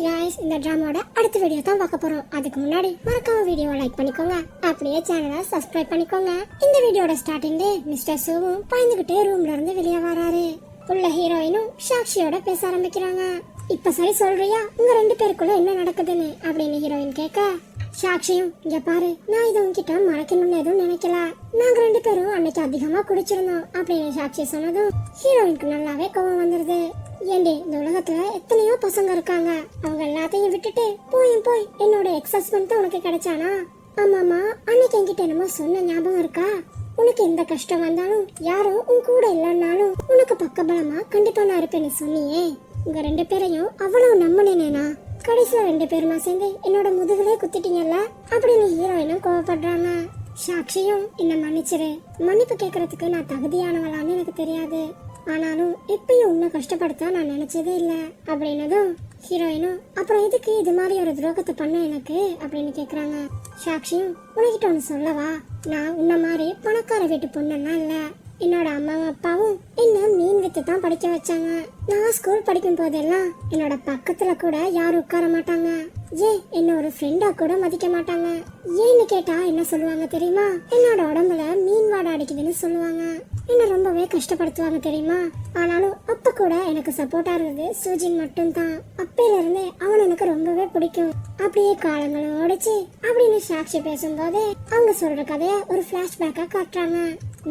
Guys இந்த டிராமாவோட அடுத்த video தான் பார்க்க போறோம். அதுக்கு முன்னாடி மறக்காம வீடியோவை லைக் பண்ணிக்கோங்க. அப்படியே சேனலை சப்ஸ்கிரைப் பண்ணிக்கோங்க. இந்த வீடியோட ஸ்டார்டிங்ல மிஸ்டர் சோவும் பாய்ந்துகிட்டே ரூம்ல இருந்து வெளியே வராரு. உள்ள ஹீரோயினும் சாக்ஷியோட பேச ஆரம்பிக்கிறாங்க. இப்ப சரி சொல்றியா, உங்க ரெண்டு பேருக்குள்ள என்ன நடக்குதுன்னு அப்படின்னு ஹீரோயின் கேட்க, சாக்ஷியும் இங்க பாரு, நான் இதை உன்கிட்ட மறைக்கணும்னு எதுவும் நினைக்கல. நாங்க ரெண்டு பேரும் அன்னைக்கு அதிகமா குடிச்சிருந்தோம் அப்படின்னு சாக்ஷி சொன்னதும் ஹீரோயினுக்கு நல்லாவே கோவம் வந்துருது. ஏண்டி, இந்த உலகத்துல எத்தனையோ பசங்க இருக்காங்க, அவங்க எல்லாத்தையும் விட்டுட்டு போய் என்னோட எக்ஸ் ஹஸ்பண்ட் தான் உனக்கு கிடைச்சானா? ஆமாமா, அன்னைக்கு என்கிட்ட என்னமோ சொன்ன ஞாபகம் இருக்கா? உனக்கு எந்த கஷ்டம் வந்தாலும் யாரும் உன் கூட இல்லைன்னாலும் உனக்கு பக்கபலமா கண்டிப்பா நான் இருப்பேன்னு சொன்னியே. உங்க ரெண்டு பேரையும் அவ்வளவு நம்பினேனா? கடைசியில ரெண்டு பேருமா சேர்ந்து என்னோட முதுகுலே குத்திட்டீங்கல்ல அப்படின்னு ஹீரோயினும் கோவப்படுறாங்க. சாக்ஷியும் என்ன மன்னிச்சிரு, மன்னிப்பு கேட்கறதுக்கு நான் தகுதியானவளான்னு எனக்கு தெரியாது, ஆனாலும் இப்பயும் உன்னை கஷ்டப்படுத்த நான் நினைச்சதே இல்ல அப்படின்னதும் ஹீரோயினும் அப்புறம் எதுக்கு இது மாதிரி ஒரு துரோகத்தை பண்ண எனக்கு அப்படின்னு கேக்குறாங்க. சாக்ஷியும் உனக்கிட்ட ஒன்று சொல்லவா, நான் உன்ன மாதிரி பணக்கார வீட்டு பொண்ணுன்னா இல்ல, என்னோட அம்மாவும் அப்பாவும் என்ன மீன் வித்து தான் படிக்க வச்சாங்க. நான் ஸ்கூல் படிக்கும் போதெல்லாம் என்னோட பக்கத்துல கூட யாரும் உட்கார மாட்டாங்க, என்ன ஒரு ஃப்ரெண்டா கூட மதிக்க மாட்டாங்க. ஏன்னு கேட்டா என்ன சொல்லுவாங்க தெரியுமா, என்னோட உடம்புல மீன் வாடை அடிக்குதுன்னு சொல்லுவாங்க. என்ன ரொம்பவே கஷ்டப்படுத்துவாங்க தெரியுமா. ஆனாலும் அப்ப கூட எனக்கு சப்போர்ட்டா இருந்தது சூஜின் மட்டும் தான். அப்பையில இருந்தே அவன் எனக்கு ரொம்பவே பிடிக்கும். அப்படியே காலங்களும் ஓடிச்சு அப்படின்னு சாக்ஷி பேசும்போது அவங்க சொல்ற கதைய ஒரு பிளாஷ்பேக்கா காட்டுறாங்க.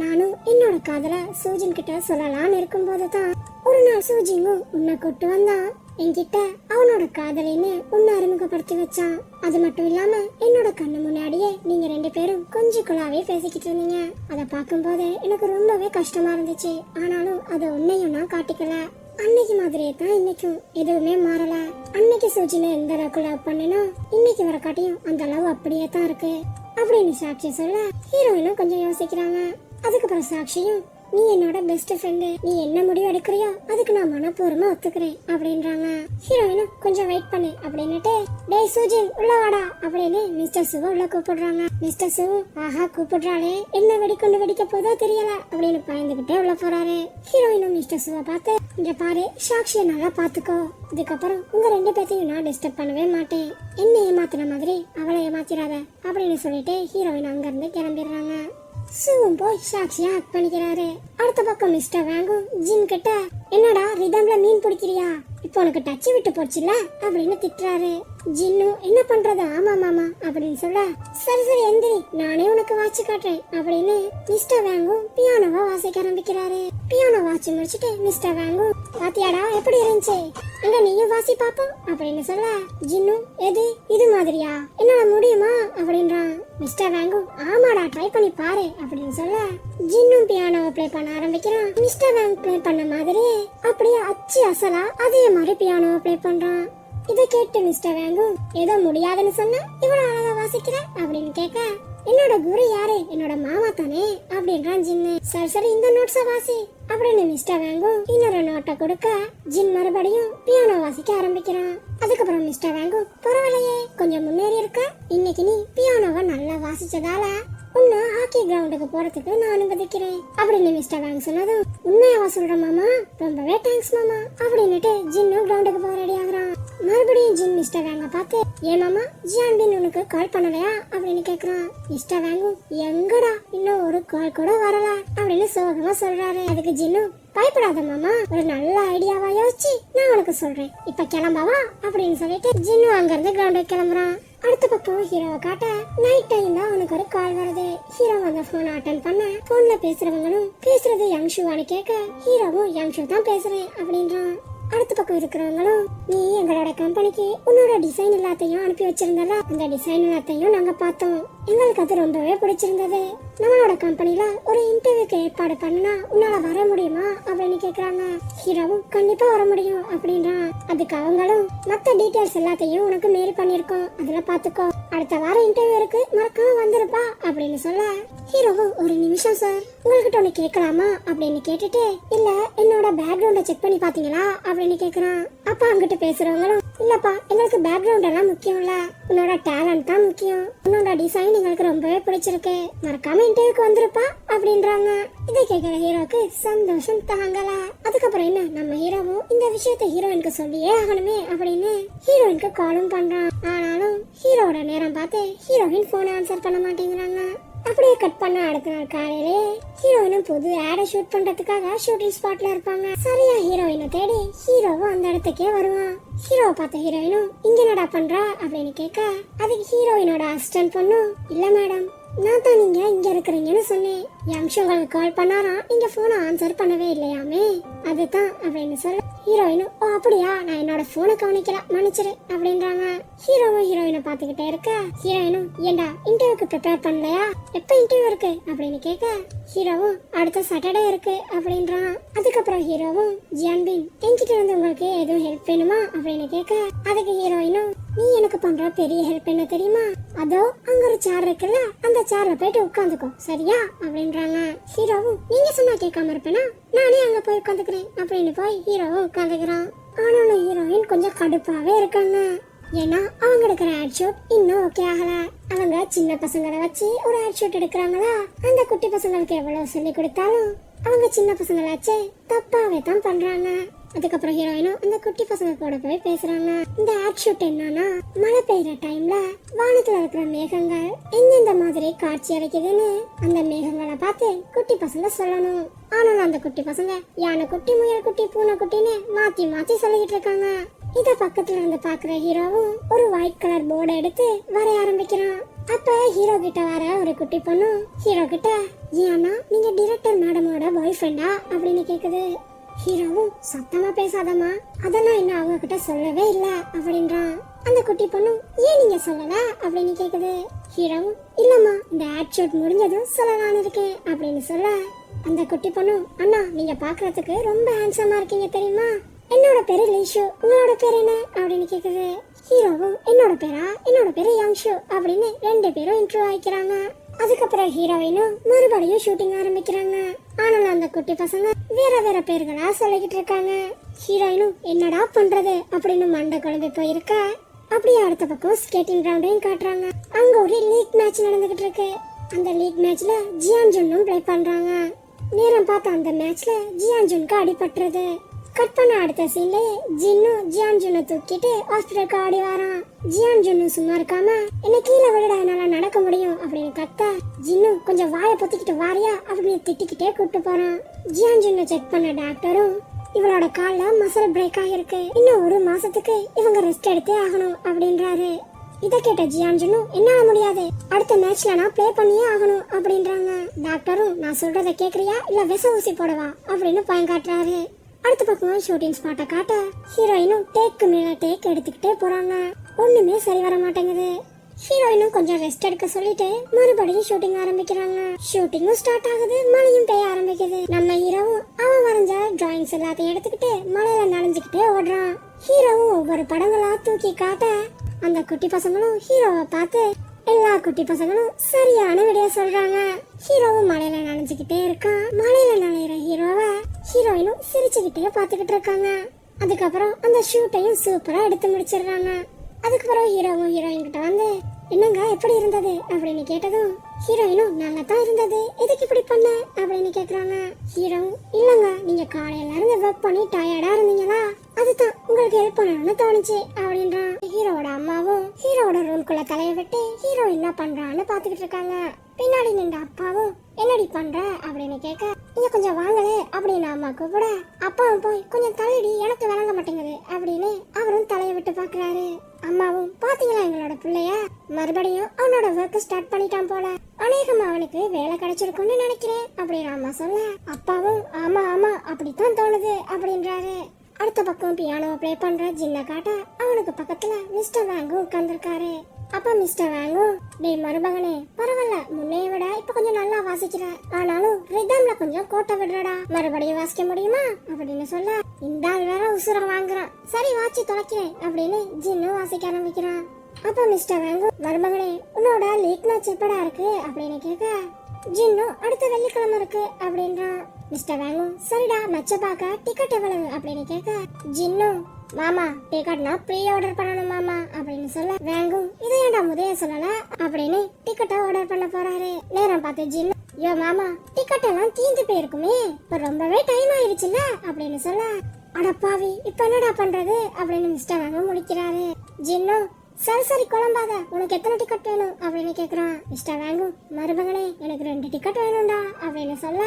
நானும் என்னோட காதல சூஜின் கிட்ட சொல்லலாம்னு இருக்கும் போதுதான் ஒரு நாள் சூஜினும் உன்னை கூட்டு வந்தான். என்கிட்ட அவனோட காதலின்னு உன்னை அறிமுகப்படுத்தி வச்சான். அது மட்டும் இல்லாம என்னோட கண்ணு முன்னாடியே நீங்க ரெண்டு பேரும் கொஞ்சம் குழாவே பேசிக்கிட்டு இருந்தீங்க. அதை பார்க்கும் போது எனக்கு ரொம்பவே கஷ்டமா இருந்துச்சு. ஆனாலும் அதை உன்னையும் நான் காட்டிக்கல. அன்னைக்கு மாதிரியே தான் இன்னைக்கும் எதுவுமே மாறல. அன்னைக்கு சூஜினை எந்த அளவுக்கு லவ் பண்ணனோ இன்னைக்கு வர காட்டியும் அந்த அளவு அப்படியே தான் இருக்கு அப்படின்னு சாக்ஷி சொல்ல ஹீரோயினும் கொஞ்சம் யோசிக்கிறாங்க. அதுக்கப்புறம் சாக்ஷியும் நீ என்னோட பெஸ்ட் ஃப்ரெண்டு, நீ என்ன முடிவு எடுக்கிறியோ அதுக்கு நான் மனப்பூர்வமா ஒத்துக்கிறேன் அப்படின்றாங்க. ஹீரோயினும் கொஞ்சம் வெயிட் பண்ணு அப்படின்னுட்டு டேய் சூஜின் உள்ள வாடா அப்படின்னு மிஸ்டர் சுவ உள்ள கூப்பிடுறாங்க. மிஸ்டர் சுவ ஆஹா கூப்பிடுறாளே, என்ன வெடிக்கொண்டு வெடிக்க போதோ தெரியல அப்படின்னு பயந்துகிட்டே உள்ள போறாரு. ஹீரோயினும் மிஸ்டர் சுவ பார்த்து இங்க பாரு, சாக்ஷியை நல்லா பாத்துக்கோ, இதுக்கப்புறம் உங்க ரெண்டு பேத்தையும் நான் டிஸ்டர்ப் பண்ணவே மாட்டேன், என்ன ஏமாத்துற மாதிரி அவளை ஏமாத்திராத அப்படின்னு சொல்லிட்டு ஹீரோயின் அங்க இருந்து கிளம்பிடுறாங்க. சுவும் போய் சாக்ஷியா ஹக் பண்ணிக்கிறாரு. அடுத்த பக்கம் மிஸ்டர் வாங்கும் ஜின் கிட்ட என்னடா ரிதம்ல மீன் பிடிக்கிறியா, இப்போ உனக்கு டச் விட்டு போச்சுல அப்படின்னு திட்டுறாரு. ஜின்னும் என்ன பண்றது, ஆமா மாமா அப்படின்னு சொல்ல சரி சரி எந்திரி, நானே உனக்கு வாட்சி காட்டுறேன் அப்படின்னு மிஸ்டர் வாங்கும் பியானோவா வாசிக்க ஆரம்பிக்கிறாரு. பியானோ வாட்சி முடிச்சுட்டு மிஸ்டர் வாங்கும் பாத்தியாடா எப்படி இருந்துச்சு, எங்க நீயும் வாசி பாப்போம் அப்படின்னு சொல்ல ஜின்னும் எது இது மாதிரியா, என்னால முடியுமா அப்படின்றான். மிஸ்டர் வாங்கும் ஆமாடா ட்ரை பண்ணி பாரு அப்படின்னு சொல்ல ஜின்னும் பியானோவை ப்ளே பண்ண ஆரம்பிக்கிறான். மிஸ்டர் வாங் ப்ளே பண்ண மாதிரி அப்படியே அச்சு அசலா அதே மாதிரி பியானோவை ப்ளே பண்றான். இதை கேட்டு மிஸ்டர் வாங்கும் ஏதோ முடியாதுன்னு சொன்ன இவ்வளவு அழகா வாசிக்கிற அப்படின்னு கேட்க என்னோட குரு யாரு, என்னோட மாமா தானே அப்படின்றான் ஜின்னு. சரி சரி இந்த நோட்ஸ வாசி அப்படின்னு மிஸ்டர் வாங்கும் இன்னொரு நோட்டை கொடுக்க ஜின் மறுபடியும் பியானோ வாசிக்க ஆரம்பிக்கிறான். அதுக்கப்புறம் மிஸ்டர் வாங்கும் பரவாயில்லையே கொஞ்சம் முன்னேறி இருக்க, இன்னைக்கு நீ பியானோவை நல்லா வாசிச்சதால உன்னை ஹாக்கி கிரவுண்டுக்கு போறதுக்கு நான் அனுமதிக்கிறேன் அப்படின்னு மிஸ்டர் வாங் சொன்னதும் உண்மையாவா சொல்ற மாமா, ரொம்பவே தேங்க்ஸ் மாமா அப்படின்னுட்டு ஜின்னும் கிரவுண்டுக்கு போக ரெடி ஆகுறான். மறுபடியும் ஜின் மிஸ்டர் வாங்க பார்த்து ஏன் மாமா ஜியான்பின் உனக்கு கால் பண்ணலையா அப்படின்னு கேக்குறான். மிஸ்டர் வாங்கும் எங்கடா இன்னும் ஒரு கால் கூட வரல அப்படின்னு சோகமா சொல்றாரு. அதுக்கு ஜின்னும் பயப்படாத மாமா, ஒரு நல்ல ஐடியாவா யோசிச்சு நான் உனக்கு சொல்றேன், இப்ப கிளம்பவா அப்படின்னு சொல்லிட்டு ஜின்னு அங்க இருந்து கிரவுண்டுக்கு கிளம்புறான். அடுத்த பக்கம் ஹீரோவை காட்ட நைட் டைம் தான் அவனுக்கு ஒரு கால் வருது. ஹீரோ அந்த போன் அட்டென்ட் பண்ண போன்ல பேசுறவங்களும் பேசுறது யங்ஷுவான்னு கேட்க ஹீரோவும் யங்ஷு தான் பேசுறேன் அப்படின்றான். அடுத்த பக்கம் இருக்கிறவங்களும் நீ எங்களோட கம்பெனிக்கு உன்னோட டிசைன் எல்லாத்தையும் அனுப்பி வச்சிருந்தல, அந்த டிசைன் எல்லாத்தையும் நாங்க பார்த்தோம், எங்களுக்கு அது ரொம்பவே பிடிச்சிருந்தது, நம்மளோட கம்பெனில ஒரு இன்டர்வியூக்கு ஏற்பாடு பண்ணா உன்னால வர முடியுமா அப்படின்னு கேக்குறாங்க. ஹீரோவும் கண்டிப்பா வர முடியும் அப்படின்றான். அதுக்கு அவங்களும் மத்த டீடைல்ஸ் எல்லாத்தையும் உனக்கு மெயில் பண்ணிருக்கோம், அதுல பாத்துக்கோ, அடுத்த வாரம் இன்டர்வியூ இருக்கு, மறக்காம வந்துருப்பா அப்படின்னு சொல்ல ஹீரோவும் ஒரு நிமிஷம் சார் உங்ககிட்ட ஒண்ணு கேட்கலாமா அப்படின்னு கேட்டுட்டு இல்ல என்னோட பேக்ரவுண்ட செக் பண்ணி பாத்தீங்களா அப்படின்னு கேக்குறான். அப்ப அங்கிட்டு பேசுறவங்களும் இல்லப்பா எங்களுக்கு பேக்ரவுண்ட் எல்லாம் முக்கியம் இல்ல, உன்னோட டேலண்ட் தான் முக்கியம், உன்னோட டிசைன் எங்களுக்கு ரொம்பவே பிடிச்சிருக்கு, மறக்காம இன்டர்வியூக்கு வந்துருப்பா அப்படின்றாங்க. இதை கேட்கிற ஹீரோக்கு சந்தோஷம் தாங்கல. அதுக்கப்புறம் என்ன, நம்ம ஹீரோவும் இந்த விஷயத்த ஹீரோயினுக்கு சொல்லியே ஆகணுமே அப்படின்னு ஹீரோயினுக்கு காலும் பண்றான். ஆனாலும் ஹீரோட நேரம் பார்த்து ஹீரோயின் போன் ஆன்சர் பண்ண மாட்டேங்கிறாங்க. அப்படியே கட் பண்ண அடுத்த நாள் காலையிலே ஹீரோயினும் புது ஆடை ஷூட் பண்றதுக்காக ஷூட்டிங் ஸ்பாட்ல இருப்பாங்க. சரியா ஹீரோயினை தேடி ஹீரோவும் அந்த இடத்துக்கே வருவான். ஹீரோவை பார்த்த ஹீரோயினும் இங்க என்னடா பண்றா அப்படின்னு கேட்க, அதுக்கு ஹீரோயினோட அசிஸ்டன்ட் பொண்ணும், இல்ல மேடம் நான் தான் நீங்க இங்க இருக்கிறீங்கன்னு சொன்னேன், யங்ஷு உங்களுக்கு கால் பண்ணாராம், நீங்க போனை ஆன்சர் பண்ணவே இல்லையாமே, அதுதான் அப்படின்னு சொல்ல ஹீரோயினும், ஓ அப்படியா, நான் என்னோட போனை கவனிக்கல, மன்னிச்சிரு அப்படின்றாங்க. ஹீரோவும் ஹீரோயினை பாத்துக்கிட்டே இருக்க ஹீரோயினும், ஏண்டா இன்டர்வியூக்கு ப்ரிப்பேர் பண்ணலையா, எப்ப இன்டர்வியூ இருக்கு அப்படின்னு கேட்க ஹீரோவும் அடுத்த சாட்டர்டே இருக்கு அப்படின்றான். அதுக்கப்புறம் ஹீரோவும், ஜியான்பின் என்கிட்ட இருந்து உங்களுக்கு எதுவும் ஹெல்ப் வேணுமா அப்படின்னு கேட்க, அதுக்கு ஹீரோயினும், நீ எனக்கு பண்ற பெரிய ஹெல்ப் என்ன தெரியுமா, அதோ அங்க ஒரு சேர் இருக்குல்ல, அந்த சேர்ல போயிட்டு உட்காந்துக்கோ சரியா அப்படின்றாங்க. ஹீரோவும், நீங்க சொன்னா கேட்காம இருப்பேனா, நானே அங்க போய் உட்காந்துக்கிறேன் அப்படின்னு போய் ஹீரோவும் உட்காந்துக்கிறான். ஆனாலும் ஹீரோயின் கொஞ்சம் கடுப்பாவே இருக்காங்க. ஏன்னா அவங்க எடுக்கிற ஆட் ஷூட் இன்னும் ஓகே ஆகல. அவங்க சின்ன பசங்களை வச்சு ஒரு ஆட் ஷூட் எடுக்கிறாங்களா, அந்த குட்டி பசங்களுக்கு எவ்வளவு சொல்லி கொடுத்தாலும் அவங்க சின்ன பசங்களாச்சே தப்பாவே தான் பண்றாங்க. அதுக்கப்புறம் ஹீரோயினும் அந்த குட்டி பசங்க கூட போய் பேசுறாங்க. இந்த ஆட் ஷூட் என்னன்னா, மழை பெய்யற டைம்ல வானத்துல இருக்கிற மேகங்கள் எந்தெந்த மாதிரி காட்சி அளிக்குதுன்னு அந்த மேகங்களை பார்த்து குட்டி பசங்க சொல்லணும். ஆனாலும் அந்த குட்டி பசங்க யானை குட்டி, முயல் குட்டி, பூனை குட்டின்னு மாத்தி மாத்தி சொல்லிக்கிட்டு இருக்காங்க. இத பக்கத்துல இருந்து பாக்குற ஹீரோவும் ஒரு ஒயிட் கலர் போர்டை எடுத்து வரைய ஆரம்பிக்கிறான். அப்ப ஹீரோ கிட்ட வர ஒரு குட்டி பொண்ணு ஹீரோ கிட்ட, ஏன்னா நீங்க டைரக்டர் மேடமோட பாய் ஃப்ரெண்டா அப்படின்னு கேக்குது. ஹீரோவும், சத்தமா பேசாதம்மா, அதெல்லாம் இன்னும் அவங்க கிட்ட சொல்லவே இல்ல அப்படின்றான். அந்த குட்டி பொண்ணு, ஏன் நீங்க சொல்லல அப்படின்னு கேக்குது. ஹீரோவும், இல்லம்மா இந்த ஆட் ஷூட் முடிஞ்சதும் சொல்லலாம்னு இருக்கேன் அப்படின்னு சொல்ல, அந்த குட்டி பொண்ணு, அண்ணா நீங்க பாக்குறதுக்கு ரொம்ப ஹேண்ட்ஸமா இருக்கீங்க தெரியுமா, என்னோட பேரு லீஷு, உங்களோட பேர் என்ன அப்படின்னு கேக்குது. ஹீரோவும், என்னோட பேரு யங்ஷு அப்படின்னு ரெண்டு பேரும் இன்ட்ரோ ஆயிக்கிறாங்க. அதுக்கப்புறம் ஹீரோயினும் மறுபடியும் ஷூட்டிங் ஆரம்பிக்கிறாங்க. ஆனாலும் அந்த குட்டி பசங்க வேற வேற பேர்களா சொல்லிக்கிட்டு இருக்காங்க. ஹீரோயினும் என்னடா பண்றது அப்படின்னு மண்டை குழம்பி போயிருக்க. அப்படியே அடுத்த பக்கம் ஸ்கேட்டிங் கிரவுண்டையும் காட்டுறாங்க. அங்க ஒரு லீக் மேட்ச் நடந்துகிட்டு இருக்கு. அந்த லீக் மேட்ச்ல ஜியான் ஜுன்னும் ப்ளே பண்றாங்க. நேரம் பார்த்த அந்த மேட்ச்ல ஜியான் ஜுன்க்கு அடிபட்டுறது. கட் பண்ண அடுத்த சீன்ல ஜின்னும் ஜியான் ஜுன்னை தூக்கிட்டு ஹாஸ்பிட்டலுக்கு ஆடி வரான். ஜியான் ஜுன்னு சும்மா இருக்காம, என்ன கீழே விழுடா என்னால நடக்க முடியும் அப்படின்னு கத்த, ஜின்னு கொஞ்சம் வாயை பொத்திக்கிட்டு வாரியா அப்படின்னு திட்டிக்கிட்டே கூப்பிட்டு போறான். ஜியான் ஜுன்னை செக் பண்ண டாக்டரும், இவளோட கால்ல மசில் பிரேக் ஆகிருக்கு, இன்னும் ஒரு மாசத்துக்கு இவங்க ரெஸ்ட் எடுத்தே ஆகணும் அப்படின்றாரு. இத கேட்ட ஜியான் ஜுன்னு, என்னால முடியாது, அடுத்த மேட்ச்ல நான் ப்ளே பண்ணியே ஆகணும் அப்படின்றாங்க. டாக்டரும், நான் சொல்றதை கேக்குறியா இல்ல விஷ ஊசி போடவா அப்படின்னு பயம் காட்டுறாரு. அடுத்த பக்கம் ஷூட்டிங் ஸ்பாட்டை காட்ட ஹீரோயினும் டேக்கு மேல டேக் எடுத்துக்கிட்டே போறாங்க. ஒண்ணுமே சரி வர மாட்டேங்குது. ஹீரோயினும் கொஞ்சம் ரெஸ்ட் எடுக்க சொல்லிட்டு மறுபடியும் ஷூட்டிங் ஆரம்பிக்கிறாங்க. ஷூட்டிங்கும் ஸ்டார்ட் ஆகுது, மழையும் பெய்ய ஆரம்பிக்குது. நம்ம ஹீரோவும் அவன் வரைஞ்ச டிராயிங்ஸ் எல்லாத்தையும் எடுத்துக்கிட்டு மழையில நனைஞ்சுக்கிட்டே ஓடுறான். ஹீரோவும் ஒவ்வொரு படங்களா தூக்கி காட்ட அந்த குட்டி பசங்களும் ஹீரோவை பார்த்து எல்லா குட்டி பசங்களும் சரியான விடைய சொல்றாங்க. ஹீரோவும் மழையில நனைஞ்சுக்கிட்டே இருக்கான். மழையில நனையிற ஹீரோவை ஹீரோயினும் சிரிச்சுக்கிட்டே பாத்துக்கிட்டு இருக்காங்க. அதுக்கப்புறம் அந்த ஷூட்டையும் சூப்பரா எடுத்து முடிச்சிடுறாங்க. அதுக்கப்புறம் ஹீரோவும் ஹீரோயின் கிட்ட வந்து, என்னங்க எப்படி இருந்தது அப்படின்னு கேட்டதும் ஹீரோயினும், நல்லா தான் இருந்தது, எதுக்கு இப்படி பண்ண அப்படின்னு கேக்குறாங்க. ஹீரோவும், இல்லங்க நீங்க காலையில இருந்து ஒர்க் பண்ணி டயர்டா இருந்தீங்களா, அதுதான் உங்களுக்கு ஹெல்ப் பண்ணணும்னு தோணுச்சு அப்படின்றான். ஹீரோவோட அம்மாவும் ஹீரோவோட ரூம்குள்ள தலைய விட்டு ஹீரோ என்ன பண்றான்னு பாத்துக்கிட்டு இருக்காங்க. பின்னாடி நின்ற அப்பாவும், என்னடி பண்ற அப்படின்னு கேட்க, நீங்க கொஞ்சம் வாங்கலே அப்படின்னு அம்மா கூப்பிட, அப்பாவும் போய் கொஞ்சம் தள்ளிடி எனக்கு விளங்க மாட்டேங்குது அப்படின்னு அவரும் தலைய விட்டு பாக்குறாரு. அம்மாவும், பாத்தீங்களா எங்களோட பிள்ளைய, மறுபடியும் அவனோட ஒர்க் ஸ்டார்ட் பண்ணிட்டான் போல, அநேகமா அவனுக்கு வேலை கிடைச்சிருக்கும்னு நினைக்கிறேன் அப்படின்னு அம்மா சொல்ல, அப்பாவும் ஆமா ஆமா அப்படித்தான் தோணுது அப்படின்றாரு. அடுத்த பக்கம் பியானோ ப்ளே பண்ற ஜின்ன காட்ட அவனுக்கு பக்கத்துல மிஸ்டர் வாங்கும் உட்கார்ந்துருக்காரு. அப்ப மிஸ்டர் வாங்கும், டேய் மருமகனே, பரவாயில்ல முன்னைய விட இப்ப கொஞ்சம் நல்லா வாசிக்கிற, ஆனாலும் ரிதம்ல கொஞ்சம் கோட்டை விடுறடா, மறுபடியும் வாசிக்க முடியுமா அப்படின்னு சொல்ல, இந்த ஆள் வேற உசுரம் வாங்குறான், சரி வாசி தொலைக்கிறேன் அப்படின்னு ஜின்னு வாசிக்க ஆரம்பிக்கிறான். அப்ப மிஸ்டர் வாங்கும், மருமகனே உன்னோட லீக் மேட்ச் எப்படா இருக்கு அப்படின்னு கேட்க, ஜின்னு அடுத்த வெள்ளிக்கிழமை இருக்கு அப்படின்றான். மிஸ்டர் வாங்கும், சரிடா மேட்ச பார்க்க டிக்கெட் எவ்வளவு அப்படின்னு கேட்க, ஜின்னு மாமா டிக்கெட்னா ப்ரீ ஆர்டர் பண்ணணும் மாமா அப்படின்னு சொல்ல வேங்கும் இதை ஏன்டா முதல்ல சொல்லல அப்படின்னு டிக்கெட்டை ஆர்டர் பண்ண போறாரு. நேரம் பார்த்து ஜின்னு யோ மாமா டிக்கெட் எல்லாம் தீந்து போயிருக்குமே, இப்ப ரொம்பவே டைம் ஆயிருச்சுல அப்படின்னு சொல்ல அடப்பாவி இப்ப என்னடா பண்றது அப்படின்னு மிஸ்டர் வேங்கும் முடிக்கிறாரு. ஜின்னு சரி சரி குழம்பாத, உனக்கு எத்தனை டிக்கெட் வேணும் அப்படின்னு கேக்குறான். மிஸ்டர் வேங்கும் மருமகனே எனக்கு 2 டிக்கெட் வேணும்டா அப்படின்னு சொல்ல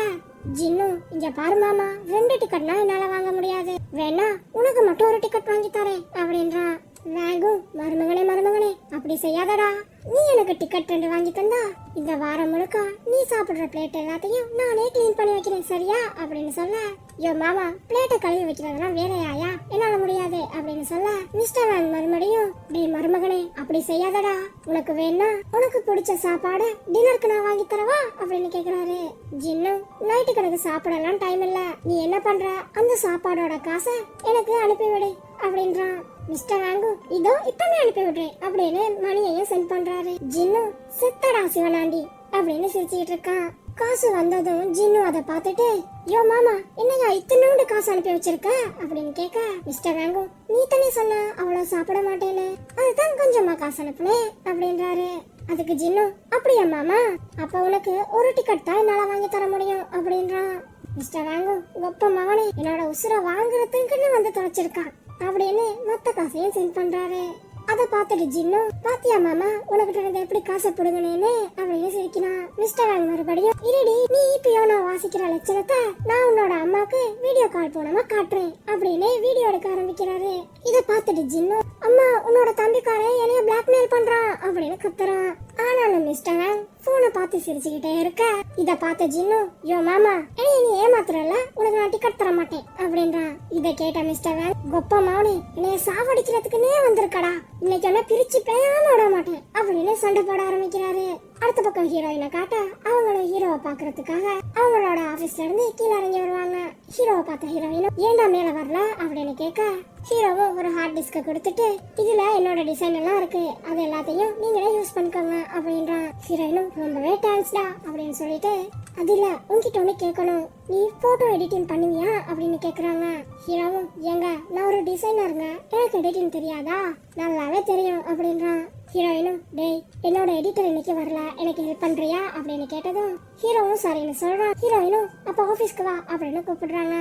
ஜின்னு இங்க பாரு மாமா 2 டிக்கெட்னா என்னால வாங்க முடியாது, வேணா உனக்கு மட்டும் ஒரு டிக்கெட் வாங்கி தரேன் அப்படின்றான். வேங்கும் மருமகனே அப்படி செய்யாதடா, நீ எனக்கு டிக்கெட் 2 வாங்கி தந்தா இந்த வாரம் முழுக்க நீ சாப்பிடுற பிளேட் எல்லாத்தையும் நானே கிளீன் பண்ணி வைக்கிறேன் சரியா அப்படின்னு சொல்ல யோ மாமா பிளேட்டை கழுவி வைக்கிறதெல்லாம் வேலையாயா, என்னால முடியாது அப்படின்னு சொல்ல மிஸ்டர் வேங் மறுபடியும் டேய் மருமகனே அப்படி செய்யாதடா, உனக்கு வேணா உனக்கு பிடிச்ச சாப்பாடு டின்னருக்கு நான் வாங்கி தரவா அப்படின்னு கேக்குறாரு. ஜின்னு நைட்டுக்கு எனக்கு சாப்பிடலாம் டைம் இல்ல, நீ என்ன பண்ற அந்த சாப்பாடோட காசை எனக்கு அனுப்பிவிடு அப்படின்றான். மிஸ்டர் வேங்கு இதோ இப்பவே அனுப்பி விடுறேன் அப்படின்னு மணியையும் சென்ட் பண்றாரு. ஜின்னு செத்தடா சிவனாண்டி அப்படின்னு சிரிச்சுக்கிட்டு இருக்கான். காசு வந்ததும் ஜின்னு அதை பார்த்துட்டு யோ மாமா என்னையா இத்தனோண்டு காசு அனுப்பி வச்சிருக்க அப்படின்னு கேட்க மிஸ்டர் வேங்கு நீ தானே சொன்ன அவ்வளவு சாப்பிட மாட்டேன்னு, அதுதான் கொஞ்சமா காசு அனுப்புனேன் அப்படின்றாரு. அதுக்கு ஜின்னு அப்படியா மாமா, அப்ப உனக்கு ஒரு டிக்கெட் தான் என்னால வாங்கி தர முடியும் அப்படின்றான். மிஸ்டர் வேங்கு ஒப்ப மகனே என்னோட உசுரை வாங்குறதுக்குன்னு வந்து தொலைச்சிருக்கான் அப்படின்னு மொத்த காசையும் சென்ட் பண்றாரு. அதை பார்த்துட்டு ஜின்னு பாத்தியா மாமா உனக்கு எப்படி காசை புடுங்கனேன்னு அப்படின்னு சிரிக்கிறான். மிஸ்டர் வேங் மறுபடியும் இருடி நீ இப்பயோ நான் வாசிக்கிற லட்சணத்தை நான் உன்னோட அம்மாக்கு வீடியோ கால் போனமா காட்டுறேன் அப்படின்னு வீடியோ எடுக்க ஆரம்பிக்கிறாரு. இதை பார்த்துட்டு ஜின்னு அம்மா உன்னோட தம்பிக்காரன் என்னைய பிளாக்மெயில் பண்றான் அப்படின்னு கத்துறான். ஆனாலும் மிஸ்டர் வேங் போனை பார்த்து சிரிச்சுக்கிட்டே இருக்க இதை பார்த்த ஜின்னு யோ மாமா என்னைய நீ ஏமாத்துறல, உனக்கு நான் டிக்கெட் தர மாட்டேன் அப்படின்றான். இதை கேட்ட மிஸ்டர் வேங் கொப்ப மௌனி என்னைய சாவடிக்கிறதுக்குன்னே வந்திருக்கடா, இன்னைக்கு என்ன பிரிச்சு பேயாம விட மாட்டேன் அப்படின்னு சண்டை போட ஆரம்பிக்கிறாரு. அடுத்த பக்கம் ஹீரோயினை காட்ட அவங்களும் ஹீரோவை பாக்குறதுக்காக அவங்களோட ஆபீஸ்ல இருந்து கீழே இறங்கி வருவாங்க. ஹீரோவை பார்த்த ஹீரோயினும் ஏன்டா மேல வரல அப்படின்னு கேட்க ஹீரோவும் ஒரு ஹார்ட் டிஸ்க கொடுத்துட்டு இதுல என்னோட டிசைன் எல்லாம் இருக்கு, அது எல்லாத்தையும் நீங்களே யூஸ் பண்ணிக்கோங்க அப்படின்றான். ஹீரோயினும் ரொம்பவே தேங்க்ஸ்டா அப்படின்னு சொல்லிட்டு அதுல உன்கிட்ட ஒண்ணு கேட்கணும், நீ போட்டோ எடிட்டிங் பண்ணுவியா அப்படின்னு கேக்குறாங்க. ஹீரோவும் ஏங்க நான் ஒரு டிசைனருங்க, எனக்கு எடிட்டிங் தெரியாதா, நல்லாவே தெரியும் அப்படின்றான். ஹீரோயினும் டேய் என்னோட எடிட்டர் இன்னைக்கு வரல, எனக்கு ஹெல்ப் பண்றியா அப்படின்னு கேட்டதும் ஹீரோவும் சரின்னு சொல்றான். ஹீரோயினும் அப்ப ஆபீஸ்க்கு வா அப்படின்னு கூப்பிடுறாங்க.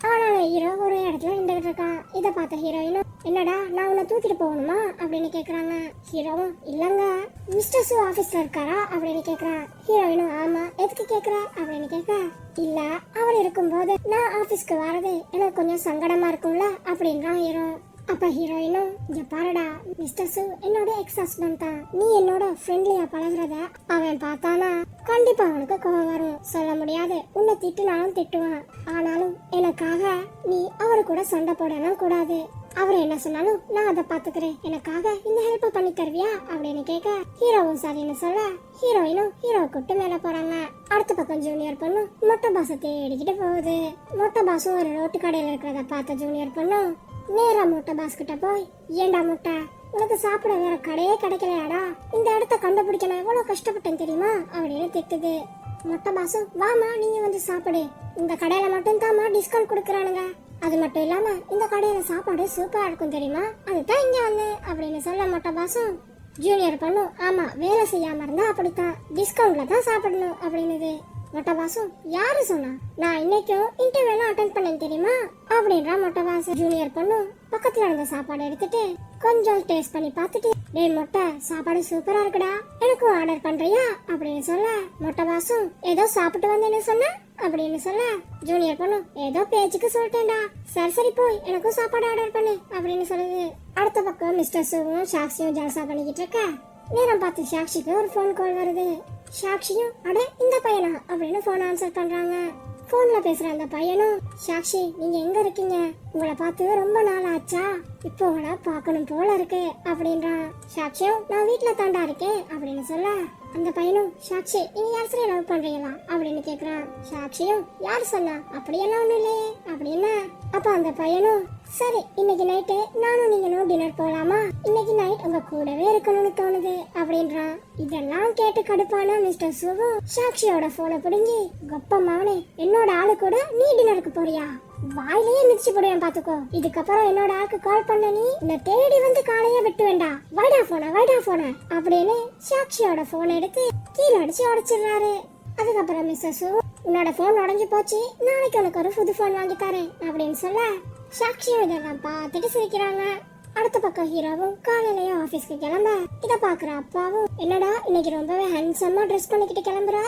ஆனாலும் ஹீரோ ஒரு இடத்துல நின்றுட்டு இருக்கான். இதை பார்த்த ஹீரோயினும் என்னடா நான் உன்னை தூக்கிட்டு போகணுமா அப்படின்னு கேக்குறாங்க. ஹீரோவும் இல்லங்க மிஸ்டர் சு ஆபீஸ்ல இருக்காரா அப்படின்னு கேக்குறான். ஹீரோயினும் ஆமா எதுக்கு கேக்குற அப்படின்னு கேட்க இல்ல அவர் இருக்கும்போது நான் ஆபீஸ்க்கு வரது எனக்கு கொஞ்சம் சங்கடமா இருக்கும்ல அப்படின்றான் ஹீரோ. அப்ப ஹீரோயினும் இங்க பாருடா மிஸ்டர் சு என்னோட எக்ஸ் ஹஸ்பண்ட் தான், நீ என்னோட ஃப்ரெண்ட்லியா பழகுறத அவன் பார்த்தானா கண்டிப்பா அவனுக்கு கோவம் வரும், சொல்ல முடியாது உன்னை திட்டுனாலும் திட்டுவான், ஆனாலும் எனக்காக நீ அவரு கூட சண்டை போடலாம் கூடாது, அவர் என்ன சொன்னாலும் நான் அதை பாத்துக்கிறேன், எனக்காக இந்த ஹெல்ப் பண்ணி தருவியா அப்படின்னு கேட்க ஹீரோவும் சரின்னு சொல்ல ஹீரோயினும் ஹீரோ கூட்டு மேல போறாங்க. அடுத்த பக்கம் ஜூனியர் பொண்ணு மொட்டை பாச தேடிக்கிட்டு போகுது. மொட்டை பாசும் ஒரு ரோட்டு கடையில இருக்கிறத பார்த்த ஜூனியர் பொண்ணும் நேரா மொட்டை பாஸ் கிட்ட போய் ஏண்டா முட்டை உனக்கு சாப்பிட வேற கடையே கிடைக்கலையாடா, இந்த இடத்த கண்டுபிடிக்க நான் எவ்வளவு கஷ்டப்பட்டேன் தெரியுமா அப்படின்னு திட்டுது. மொட்டை பாசும் வாமா நீங்க வந்து சாப்பிடு, இந்த கடையில மட்டும் தாமா டிஸ்கவுண்ட் கொடுக்கறானுங்க, அது மட்டும் இல்லாம இந்த கடையில சாப்பாடு சூப்பரா இருக்கும் தெரியுமா, அதுதான் இங்க வந்தேன் அப்படின்னு சொல்ல மொட்டை பாசும் ஜூனியர் பண்ணும் ஆமா வேலை செய்யாம இருந்தா அப்படித்தான் டிஸ்கவுண்ட்ல தான் சாப்பிடணும் அப்படின்னுது. மொட்டை பாசும் யாரு சொன்னா, நான் இன்னைக்கும் இன்டர்வியூலாம் அட்டென்ட் பண்ணேன் தெரியுமா அப்படின்றா மொட்டை பாசு. ஜூனியர் பொண்ணு பக்கத்துல இருந்த சாப்பாடு எடுத்துட்டு கொஞ்சம் டேஸ்ட் பண்ணி பார்த்துட்டு டேய் மொட்டை சாப்பாடு சூப்பரா இருக்குடா எனக்கும் ஆர்டர் பண்றியா அப்படின்னு சொல்ல மொட்டை பாசும் ஏதோ சாப்பிட்டு வந்தேன்னு சொன்ன அப்படின்னு சொல்ல ஜூனியர் பொண்ணு ஏதோ பேச்சுக்கு சொல்லிட்டேன்டா, சரி சரி போய் எனக்கும் சாப்பாடு ஆர்டர் பண்ணு அப்படின்னு சொல்லுது. அடுத்த பக்கம் மிஸ்டர் சுவும் சாக்சியும் ஜல்சா பண்ணிக்கிட்டு இருக்க நேரம் பார்த்து சாக்ஷிக்கு ஒரு போன் கால் வருது. சாக்ஷியும் அட இந்த பையனா அப்படின்னு போன் ஆன்சர் பண்றாங்க. போன்ல பேசுற அந்த பையனும் சாக்ஷி நீங்க எங்க இருக்கீங்க, உங்களை பார்த்து ரொம்ப நாள் ஆச்சா, இப்போ உங்களை பார்க்கணும் போல இருக்கு அப்படின்றான். சாக்ஷியும் நான் வீட்டுல தாண்டா இருக்கேன் அப்படின்னு சொல்ல அந்த பையனும் சாக்ஷி நீங்க யார் சரி லவ் பண்றீங்களா அப்படின்னு கேக்குறான். சாக்ஷியும் யார் சொன்னா அப்படியெல்லாம் ஒண்ணும் இல்லையே அப்படின்னா அப்ப அந்த பையனும் சரி இன்னைக்கு நைட்டு நானும் நீங்களும் டின்னர் போலாமா? இன்னைக்கு நைட் உங்க கூடவே இருக்கணும்னு தோணுது அப்படின்றான். இதெல்லாம் கேட்டு கடுப்பான மிஸ்டர் சுகு சாக்ஷியோட போனை பிடுங்கி, கப்பமாவனே என்னோட ஆளு கூட நீ டின்னருக்கு போறியா? வாயிலேயே மிதிச்சு போடுவேன் பாத்துக்கோ. இதுக்கப்புறம் என்னோட ஆளுக்கு கால் பண்ண நீ இந்த தேடி வந்து காலையே விட்டு வேண்டாம். வைடா போன அப்படின்னு சாக்ஷியோட போனை எடுத்து கீழே அடிச்சு உடைச்சிடுறாரு. அதுக்கப்புறம் மிஸ்டர் சு, உன்னோட போன் உடஞ்சு போச்சு, நாளைக்கு உனக்கு ஒரு புது போன் வாங்கி தரேன் அப்படின்னு சொல்ல சாக்ஷியும் இதெல்லாம் பார்த்துட்டு சிரிக்கிறாங்க. அடுத்த பக்கம் ஹீரோவும் காலையிலேயே ஆபீஸ்க்கு கிளம்ப இத பாக்குற அப்பாவும், என்னடா இன்னைக்கு ரொம்பவே ஹேண்ட்ஸமா ட்ரெஸ் பண்ணிக்கிட்டு கிளம்புற,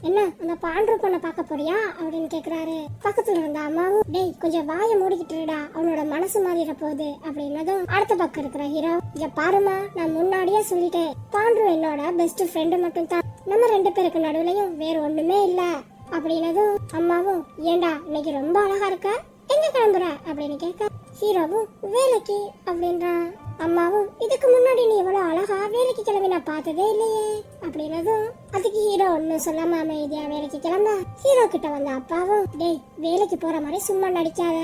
என்ன அந்த பாண்டு பொண்ணை பார்க்க போறியா அப்படின்னு கேக்குறாரு. பக்கத்துல இருந்த அம்மாவும், டேய் கொஞ்சம் வாயை மூடிக்கிட்டுடா, அவனோட மனசு மாறிட போகுது அப்படின்னதும் அடுத்த பக்கம் இருக்கிற ஹீரோ, இங்க பாருமா நான் முன்னாடியே சொல்லிட்டேன், பாண்டு என்னோட பெஸ்ட் ஃப்ரெண்டு மட்டும் தான், நம்ம 2 பேருக்கு நடுவுலயும் வேற ஒண்ணுமே இல்ல அப்படின்னதும் அம்மாவும், ஏண்டா இன்னைக்கு ரொம்ப அழகா இருக்க, எங்க கிளம்புற அப்படின்னு கேட்க ஹீரோவும் வேலைக்கு அப்படின்றான். அம்மாவும், இதுக்கு முன்னாடி நீ இவ்வளவு அழகா வேலைக்கு கிளம்பி நான் பார்த்ததே இல்லையே அப்படின்னதும் அதுக்கு ஹீரோ ஒன்னும் சொல்லாம அமைதியா வேலைக்கு கிளம்ப ஹீரோ கிட்ட வந்த அப்பாவும், டேய் வேலைக்கு போற மாதிரி சும்மா நடிக்காத,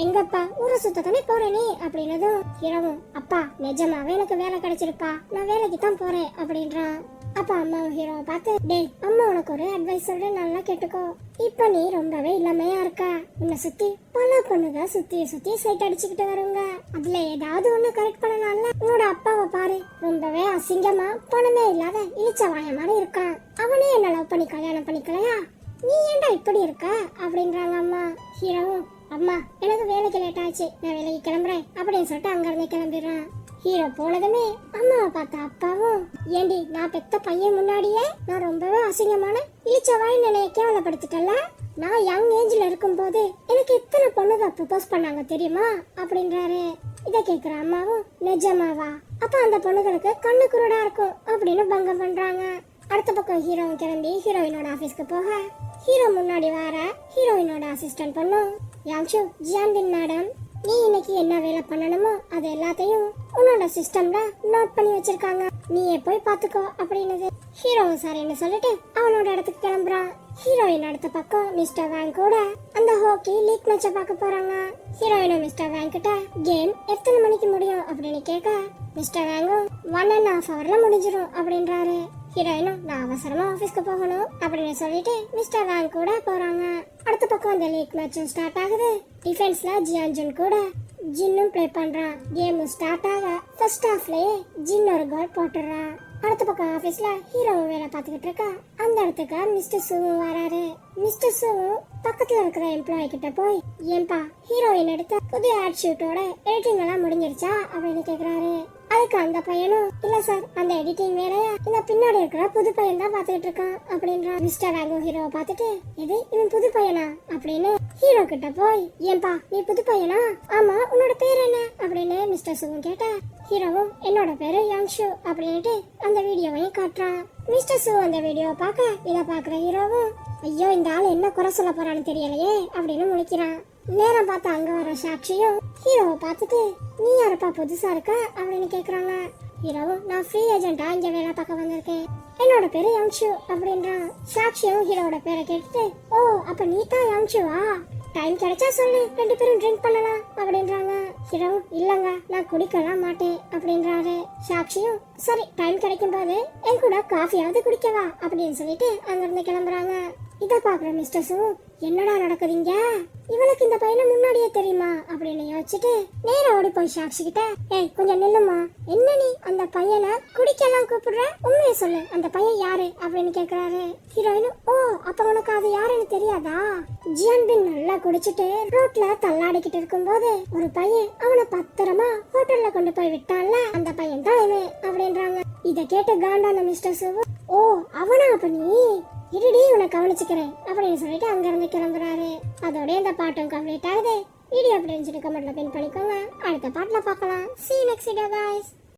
எங்கப்பா ஊரை சுத்தத்தானே போற நீ அப்படின்னதும் ஹீரோவும், அப்பா நிஜமாவே எனக்கு வேலை கிடைச்சிருப்பா, நான் வேலைக்கு தான் போறேன் அப்படின்றான். அப்ப அம்மா ஹீரோவை பார்த்து, டேய் அம்மா உனக்கு ஒரு அட்வைஸ் சொல்றேன், நல்லா கேட்டுக்கோ, இப்ப நீ ரொம்பவே இளமையா இருக்க, உன்னை சுத்தி பல பொண்ணுங்க சுத்தி சைட் அடிச்சுக்கிட்டு வருங்க, அதுல ஏதாவது ஒண்ணு கரெக்ட் பண்ணலாம்ல, உன்னோட அப்பாவை பாரு, ரொம்பவே அசிங்கமா பணமே இல்லாத இழிச்ச வாய மாதிரி இருக்கான், அவனே என்ன லவ் பண்ணி கல்யாணம் பண்ணிக்கலையா, நீ ஏன்டா இப்படி இருக்க அப்படின்றாங்க அம்மா. ஹீரோவும், அம்மா எனக்கு வேலைக்கு லேட் ஆச்சு, நான் வேலைக்கு கிளம்புறேன் அப்படின்னு சொல்லிட்டு அங்க இருந்து கிளம்பிடுறான். ஹீரோ போனதுமே அம்மாவை பார்த்த அப்பாவும், ஏண்டி நான் பெத்த பையன் முன்னாடியே நான் ரொம்பவே அசிங்கமான இழிச்சவாய் நினைய கேவலப்படுத்திட்டல, நான் யங் ஏஜ்ல இருக்கும் போது எனக்கு எத்தனை பொண்ணுங்க ப்ரப்போஸ் பண்ணாங்க தெரியுமா அப்படின்றாரு. இத கேக்குற அம்மாவும், நிஜமாவா, அப்ப அந்த பொண்ணுகளுக்கு கண்ணு குருடா இருக்கும் அப்படின்னு பங்கம் பண்றாங்க. அடுத்த பக்கம் ஹீரோவும் கிளம்பி ஹீரோயினோட ஆபீஸ்க்கு போக ஹீரோ முன்னாடி வர ஹீரோயினோட அசிஸ்டன்ட் பண்ணும், யாங்ஷு ஜியான்பின் மேடம், நீ இன்னைக்கு என்ன வேலை பண்ணணுமோ அது எல்லாத்தையும் உன்னோட சிஸ்டம்ல நோட் பண்ணி வச்சிருக்காங்க, நீயே போய் பாத்துக்கோ அப்படின்னது. ஹீரோ சரின்னு சொல்லிட்டு அவனோட இடத்துக்கு கிளம்புறான். ஹீரோயின் அடுத்த பக்கம் மிஸ்டர் வேங் கூட அந்த ஹாக்கி லீக் மேட்ச பார்க்க போறாங்க. ஹீரோயினும் மிஸ்டர் வேங் கிட்ட கேம் எத்தனை மணிக்கு முடியும் அப்படின்னு கேட்க மிஸ்டர் வேங்கும் 1.5 hourல முடிஞ்சிரும் அப்படின்றாரு. ஹீரோயினும், நான் அவசரமா ஆபீஸ்க்கு போகணும் அப்படின்னு சொல்லிட்டு மிஸ்டர் வேங் கூட போறாங்க. அடுத்த பக்கம் அந்த லீக் மேட்சும் ஸ்டார்ட் ஆகுது. டிஃபென்ஸ்ல ஜியான்ஜுன் கூட ஜின்னும் ப்ளே பண்றான். கேம் ஸ்டார்ட் ஆக ஃபர்ஸ்ட் ஹாஃப்லயே ஜின் ஒரு கோல் போட்டுறான். அடுத்த பக்கம் ஆபீஸ்ல ஹீரோ வேலை பார்த்துக்கிட்டு இருக்கா. அந்த இடத்துக்கு மிஸ்டர் சுவும் வராரு. மிஸ்டர் சுவும் பக்கத்துல இருக்கிற எம்ப்ளாயி கிட்ட போய், ஏன்பா ஹீரோயின் எடுத்த புது ஆட் ஷூட்டோட எடிட்டிங் எல்லாம் முடிஞ்சிருச்சா அப்படின்னு கேக்குறாரு. அதுக்கு அந்த பையனும், இல்ல சார் அந்த எடிட்டிங் வேலையா இந்த பின்னாடி இருக்கிற புது பையன் தான் பாத்துக்கிட்டு இருக்கான் அப்படின்றான். மிஸ்டர் வேங்கோ ஹீரோவை பார்த்துட்டு, எது இவன் புது பையனா அப்படின்னு ஹீரோ கிட்ட போய், ஏன்பா நீ புது பையனா, ஆமா உன்னோட பேர் என்ன அப்படின்னு மிஸ்டர் சுவும் கேட்ட ஹீரோவும், என்னோட பேரு யாங்ஷு அப்படின்ட்டு அந்த வீடியோவையும் காட்டுறான். மிஸ்டர் சு அந்த வீடியோவை பார்க்க இத பாக்குற ஹீரோவும், ஐயோ இந்த ஆள் என்ன குறை சொல்ல போறான்னு தெரியலையே அப்படின்னு முழிக்கிறான். நேரம் பார்த்து அங்க வர சாக்ஷியும் ஹீரோவை பார்த்துட்டு, நீ யாரப்பா புதுசா இருக்க அப்படின்னு கேக்குறாங்க. ஹீரோவும், நான் ஃப்ரீ ஏஜென்ட்டா இங்க வேலை பார்க்க வந்திருக்கேன், என்னோட பேரு யாங்ஷு அப்படின்றான். சாக்ஷியும் ஹீரோவோட பேரை கேட்டுட்டு, ஓ அப்ப நீ தான் யாங்ஷுவா, டைம் கிடைச்சா சொல்லு 2 பேரும் ட்ரிங்க் பண்ணலாம் அப்படின்றாங்க. ஹீரோ, இல்லங்க நான் குடிக்கலாம் மாட்டேன் அப்படின்றாரு. சாக்ஷியும், சரி டைம் கிடைக்கும் போது என் கூட காஃபியாவது குடிக்கவா அப்படின்னு சொல்லிட்டு அங்க இருந்து கிளம்புறாங்க. இத பாக்குற மிஸ்டர் சு, என்னடா நடக்குதுங்க, இவளுக்கு இந்த பையனை முன்னாடியே தெரியுமா அப்படின்னு யோசிச்சுட்டு நேரா ஓடி போய் சாக்ஷி கிட்ட, ஏய் கொஞ்சம் நில்லுமா, என்ன நீ அந்த பையனை குடிக்கலாம் கூப்பிடுற, உண்மையை சொல்லு அந்த பையன் யாரு அப்படின்னு கேக்குறாரு. ஹீரோயினும், ஓ அப்ப உனக்கு அது யாருன்னு தெரியாதா, ஜியான்பின் நல்லா குடிச்சிட்டு ரோட்ல தள்ளாடிக்கிட்டு இருக்கும் போது ஒரு பையன் அவனை பத்திரமா ஹோட்டல்ல கொண்டு போய் விட்டான்ல, அந்த பையன் தான் இவன் அப்படின்றாங்க. இத கேட்டு காண்டான மிஸ்டர் சு, ஓ அவனா அப்ப நீ, இருடி உன்னை கவனிச்சுக்கிறேன் அப்படின்னு சொல்லிட்டு அங்க இருந்து கிளம்புறாரு. அதோட இந்த பாட்டும் கம்ப்ளீட் ஆகுது. வீடியோ எப்படி இருந்துச்சு கமெண்ட்ல பின் பண்ணிக்கோங்க. அடுத்த பாட்டுல பார்க்கலாம். See you next video guys.